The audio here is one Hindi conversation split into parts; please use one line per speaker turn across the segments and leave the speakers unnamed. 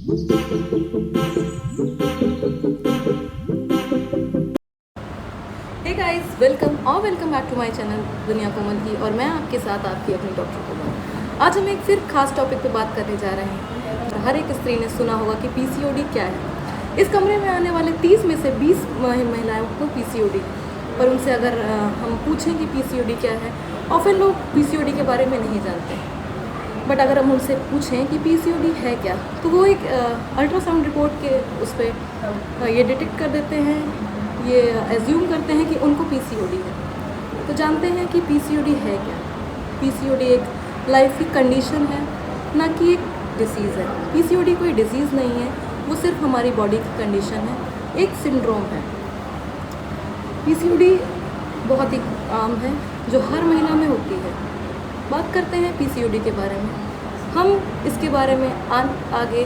Hey guys, welcome back to my channel दुनिया कोमल की। और मैं आपके साथ आपकी अपनी डॉक्टर कोमल। आज हम एक फिर खास टॉपिक पे बात करने जा रहे हैं। हर एक स्त्री ने सुना होगा कि पीसीओडी क्या है। इस कमरे में आने वाले 30 में से 20 महिलाओं को पीसीओडी है। पर उनसे अगर हम पूछें कि पीसीओडी क्या है, ऑफन लोग पीसीओडी के बारे में नहीं जानते। बट अगर हम उनसे पूछें कि पीसीओडी है क्या, तो वो एक अल्ट्रासाउंड रिपोर्ट के उस पर ये डिटेक्ट कर देते हैं, ये एज्यूम करते हैं कि उनको पीसीओडी है। तो जानते हैं कि पीसीओडी है क्या। पीसीओडी एक लाइफ की कंडीशन है, ना कि एक डिसीज़ है। पीसीओडी कोई डिसीज़ नहीं है, वो सिर्फ हमारी बॉडी की कंडीशन है, एक सिंड्रोम है। पीसीओडी बहुत ही आम है, जो हर महिला में होती है। बात करते हैं पीसीओडी के बारे में। हम इसके बारे में आगे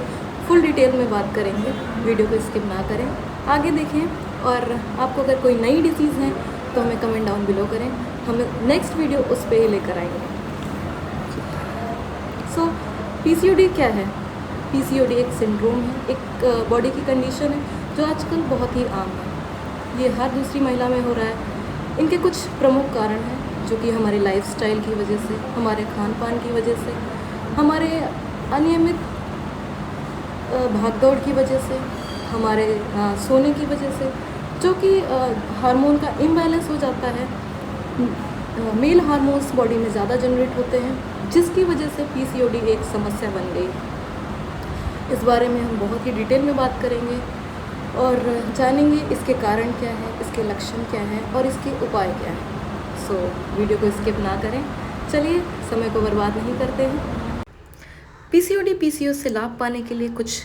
फुल डिटेल में बात करेंगे। वीडियो को स्किप ना करें, आगे देखें। और आपको अगर कोई नई डिसीज़ है तो हमें कमेंट डाउन बिलो करें, हम नेक्स्ट वीडियो उस पर ही लेकर आएंगे। सो पीसीओडी क्या है? पीसीओडी एक सिंड्रोम है, एक बॉडी की कंडीशन है जो आजकल बहुत ही आम है। ये हर दूसरी महिला में हो रहा है। इनके कुछ प्रमुख कारण हैं, जो कि हमारे लाइफस्टाइल की वजह से, हमारे खान पान की वजह से, हमारे अनियमित भागदौड़ की वजह से, हमारे सोने की वजह से, जो कि हार्मोन का इम्बैलेंस हो जाता है। मेल हार्मोन्स बॉडी में ज़्यादा जनरेट होते हैं, जिसकी वजह से पीसीओडी एक समस्या बन गई। इस बारे में हम बहुत ही डिटेल में बात करेंगे और जानेंगे इसके कारण क्या है, इसके लक्षण क्या हैं और इसके उपाय क्या हैं। सो वीडियो को स्किप ना करें। चलिए, समय को बर्बाद नहीं करते हैं। पीसीओडी पीसीओएस से लाभ पाने के लिए कुछ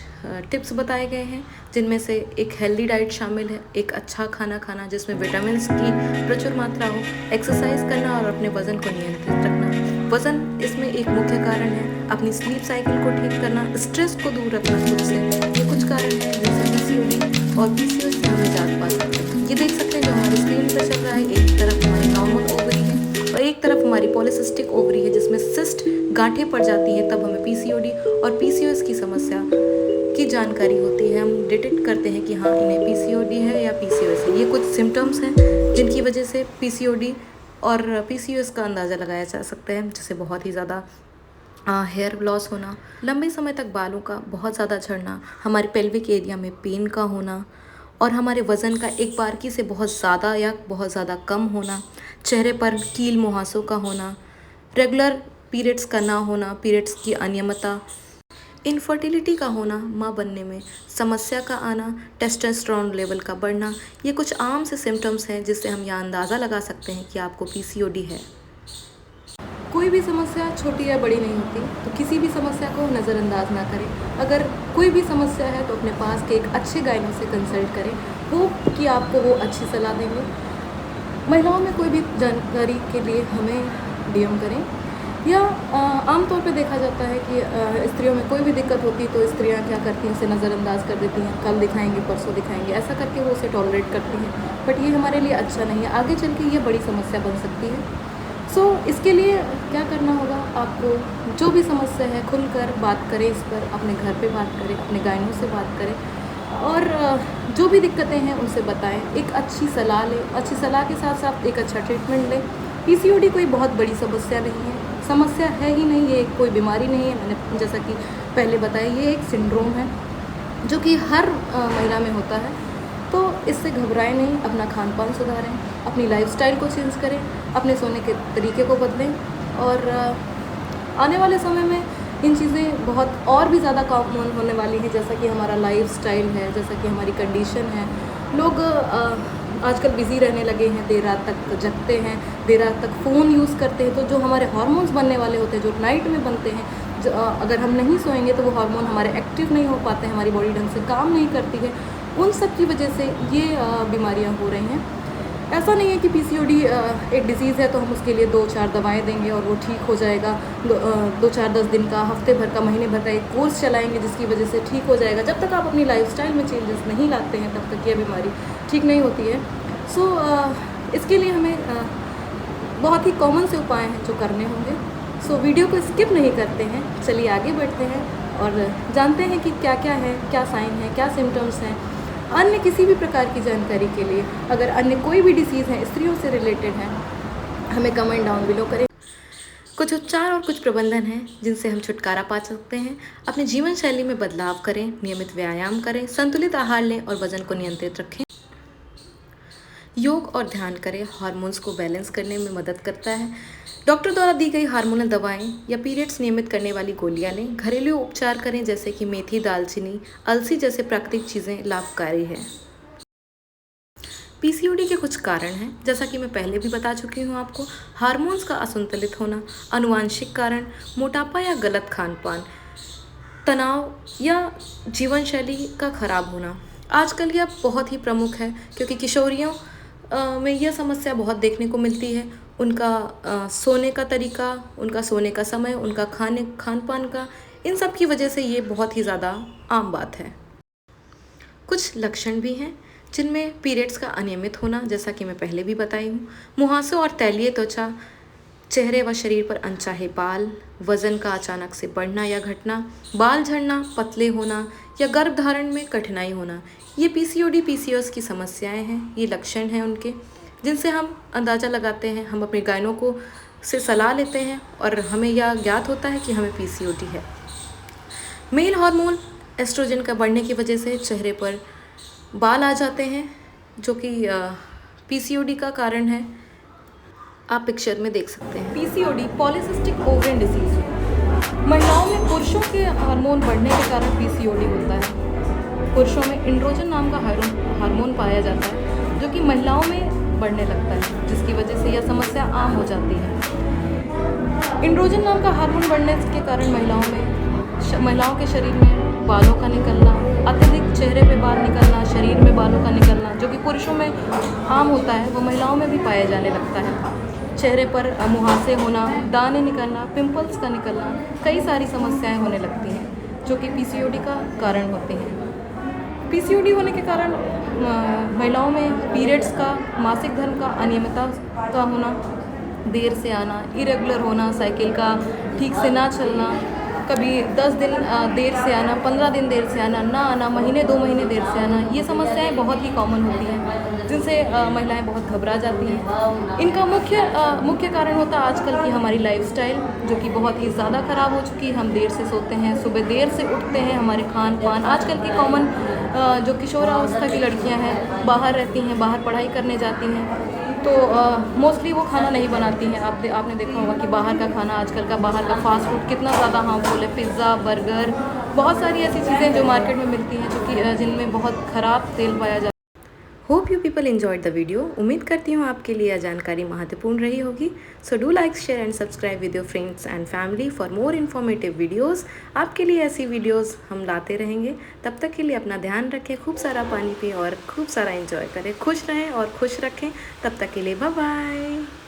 टिप्स बताए गए हैं, जिनमें से एक हेल्दी डाइट शामिल है, एक अच्छा खाना खाना जिसमें विटामिन्स की प्रचुर मात्रा हो, एक्सरसाइज करना और अपने वज़न को नियंत्रित रखना। वज़न इसमें एक मुख्य कारण है। अपनी स्लीप साइकिल को ठीक करना, स्ट्रेस को दूर रखना खुद से, ये कुछ कारण हैं जिनसे पीसीओडी और पीसीओएस से हमें जान पा सकते हैं। ये देख सकते हैं जो हमारी स्क्रीन पर चल रहा है, एक तरफ हमारी नॉर्मल ओवरी है और एक तरफ हमारी पॉलिसिस्टिक ओवरी है, जिसमें सिस्ट गांठें पड़ जाती हैं। तब हमें पीसीओडी और पीसीओएस की समस्या की जानकारी होती है। हम डिटेक्ट करते हैं कि हाँ, इन्हें पीसीओडी है या पीसीओएस है। ये कुछ सिम्टम्स हैं जिनकी वजह से पीसीओडी और पीसीओएस का अंदाज़ा लगाया जा सकता है, जैसे बहुत ही ज़्यादा हेयर लॉस होना, लंबे समय तक बालों का बहुत ज़्यादा झड़ना, हमारे पेल्विक एरिया में पेन का होना और हमारे वज़न का एक बारगी से बहुत ज़्यादा या बहुत ज़्यादा कम होना, चेहरे पर कील मुहासों का होना, रेगुलर पीरियड्स का ना होना, पीरियड्स की अनियमितता, इनफर्टिलिटी का होना, माँ बनने में समस्या का आना, टेस्टोस्टेरोन लेवल का बढ़ना। ये कुछ आम से सिम्टम्स हैं जिससे हम यह अंदाज़ा लगा सकते हैं कि आपको पीसीओडी है। कोई भी समस्या छोटी या बड़ी नहीं होती, तो किसी भी समस्या को नज़रअंदाज ना करें। अगर कोई भी समस्या है तो अपने पास के एक अच्छे गाइनो से कंसल्ट करें, वो कि आपको वो अच्छी सलाह देंगे। महिलाओं में कोई भी जानकारी के लिए हमें डीएम करें, या आमतौर पे देखा जाता है कि स्त्रियों में कोई भी दिक्कत होती तो स्त्रियां क्या करती हैं, उसे नज़रअंदाज कर देती हैं, कल दिखाएंगे, परसों दिखाएंगे, ऐसा करके वो उसे टॉलरेट करती हैं। बट ये हमारे लिए अच्छा नहीं है, आगे चल के ये बड़ी समस्या बन सकती है। सो इसके लिए क्या करना होगा, आपको जो भी समस्या है खुलकर बात करें, इस पर अपने घर पे बात करें, अपने गाइनों से बात करें और जो भी दिक्कतें हैं उनसे बताएं, एक अच्छी सलाह लें। अच्छी सलाह के साथ साथ एक अच्छा ट्रीटमेंट लें। पीसीओडी कोई बहुत बड़ी समस्या नहीं है, समस्या है ही नहीं, ये कोई बीमारी नहीं है। मैंने जैसा कि पहले बताया, ये एक सिंड्रोम है जो कि हर महिला में होता है। तो इससे घबराएं नहीं, अपना खान पान सुधारें, अपनी लाइफस्टाइल को चेंज करें, अपने सोने के तरीके को बदलें और आने वाले समय में इन चीज़ें बहुत और भी ज़्यादा कॉमन होने वाली हैं, जैसा कि हमारा लाइफस्टाइल है, जैसा कि हमारी कंडीशन है। लोग आजकल बिज़ी रहने लगे हैं, देर रात तक जगते हैं, देर रात तक फ़ोन यूज़ करते हैं। तो जो हमारे हार्मोन्स बनने वाले होते हैं, जो नाइट में बनते हैं, अगर हम नहीं सोएंगे तो वो हार्मोन हमारे एक्टिव नहीं हो पाते हैं, हमारी बॉडी ढंग से काम नहीं करती है। उन सब की वजह से ये बीमारियां हो रही हैं। ऐसा नहीं है कि पीसीओडी एक डिज़ीज़ है तो हम उसके लिए 2-4 दवाएं देंगे और वो ठीक हो जाएगा। 2-4-10 दिन का, हफ्ते भर का, महीने भर का एक कोर्स चलाएंगे जिसकी वजह से ठीक हो जाएगा। जब तक आप अपनी लाइफस्टाइल में चेंजेस नहीं लाते हैं तब तक ये बीमारी ठीक नहीं होती है। सो इसके लिए हमें बहुत ही कॉमन से उपाय हैं जो करने होंगे। सो वीडियो को स्किप नहीं करते हैं, चलिए आगे बढ़ते हैं और जानते हैं कि क्या क्या है, क्या साइन है, क्या सिम्टम्स हैं। अन्य किसी भी प्रकार की जानकारी के लिए अगर अन्य कोई भी डिसीज़ है स्त्रियों से रिलेटेड है, हमें कमेंट डाउन बिलो करें। कुछ उपचार और कुछ प्रबंधन हैं जिनसे हम छुटकारा पा सकते हैं। अपने जीवन शैली में बदलाव करें, नियमित व्यायाम करें, संतुलित आहार लें और वजन को नियंत्रित रखें। योग और ध्यान करें, हार्मोन्स को बैलेंस करने में मदद करता है। डॉक्टर द्वारा दी गई हार्मोनल दवाएं या पीरियड्स नियमित करने वाली गोलियां लें। घरेलू उपचार करें जैसे कि मेथी, दालचीनी, अलसी जैसे प्राकृतिक चीज़ें लाभकारी हैं। पीसीओडी के कुछ कारण हैं, जैसा कि मैं पहले भी बता चुकी हूँ आपको। हार्मोन्स का असंतुलित होना, आनुवांशिक कारण, मोटापा या गलत खान पान, तनाव या जीवन शैली का खराब होना। आजकल यह बहुत ही प्रमुख है क्योंकि किशोरियों में यह समस्या बहुत देखने को मिलती है। उनका सोने का तरीका, उनका सोने का समय, उनका खान पान का, इन सब की वजह से ये बहुत ही ज़्यादा आम बात है। कुछ लक्षण भी हैं जिनमें पीरियड्स का अनियमित होना, जैसा कि मैं पहले भी बताई हूँ, मुहासों और तैलीय त्वचा, चेहरे व शरीर पर अनचाहे बाल, वजन का अचानक से बढ़ना या घटना, बाल झड़ना, पतले होना या गर्भधारण में कठिनाई होना, ये पीसीओडी पीसीओएस की समस्याएं हैं। ये लक्षण हैं उनके, जिनसे हम अंदाज़ा लगाते हैं। हम अपने गायनों को से सलाह लेते हैं और हमें यह ज्ञात होता है कि हमें पीसीओडी है। मेल हार्मोन एस्ट्रोजन का बढ़ने की वजह से चेहरे पर बाल आ जाते हैं, जो कि पीसीओडी का कारण है। आप पिक्चर में देख सकते हैं। PCOD polycystic ovarian disease. महिलाओं में पुरुषों के हार्मोन बढ़ने के कारण पीसीओडी होता है। पुरुषों में इंड्रोजन नाम का हार्मोन पाया जाता है, जो कि महिलाओं में बढ़ने लगता है, जिसकी वजह से यह समस्या आम हो जाती है। इंड्रोजन नाम का हार्मोन बढ़ने के कारण महिलाओं के शरीर में बालों का निकलना, अत्यधिक चेहरे पे बाल निकलना, शरीर में बालों का निकलना, जो कि पुरुषों में आम होता है, वो महिलाओं में भी पाया जाने लगता है। चेहरे पर मुहासे होना, दाने निकलना, पिंपल्स का निकलना, कई सारी समस्याएं होने लगती हैं, जो कि पीसीओडी का कारण होती हैं। पीसीओडी होने के कारण महिलाओं में पीरियड्स का, मासिक धर्म का अनियमितता का होना, देर से आना, इरेगुलर होना, साइकिल का ठीक से ना चलना, कभी 10 दिन देर से आना, 15 दिन देर से आना, ना आना, महीने 2 महीने देर से आना, ये समस्याएं बहुत ही कॉमन होती हैं, जिनसे महिलाएं बहुत घबरा जाती हैं। इनका मुख्य कारण होता है आजकल की हमारी लाइफस्टाइल, जो कि बहुत ही ज़्यादा ख़राब हो चुकी है। हम देर से सोते हैं, सुबह देर से उठते हैं, हमारे खान पान, आजकल की कॉमन जो किशोरावस्था की लड़कियां हैं, बाहर रहती हैं, बाहर पढ़ाई करने जाती हैं, तो मोस्टली वो खाना नहीं बनाती हैं। आपने देखा होगा कि बाहर का खाना, आजकल का बाहर का फास्ट फूड कितना ज़्यादा हार्मफुल है। पिज़्ज़ा, बर्गर, बहुत सारी ऐसी चीज़ें जो मार्केट में मिलती हैं, जो कि जिनमें बहुत ख़राब तेल पाया जाता है। Hope you people enjoyed the video. उम्मीद करती हूँ आपके लिए यह जानकारी महत्वपूर्ण रही होगी। So do like, share and subscribe with your friends and family for more informative videos. आपके लिए ऐसी वीडियोज़ हम लाते रहेंगे। तब तक के लिए अपना ध्यान रखें, खूब सारा पानी पिएं और खूब सारा एंजॉय करें। खुश रहें और खुश रखें। तब तक के लिए बाय बाय।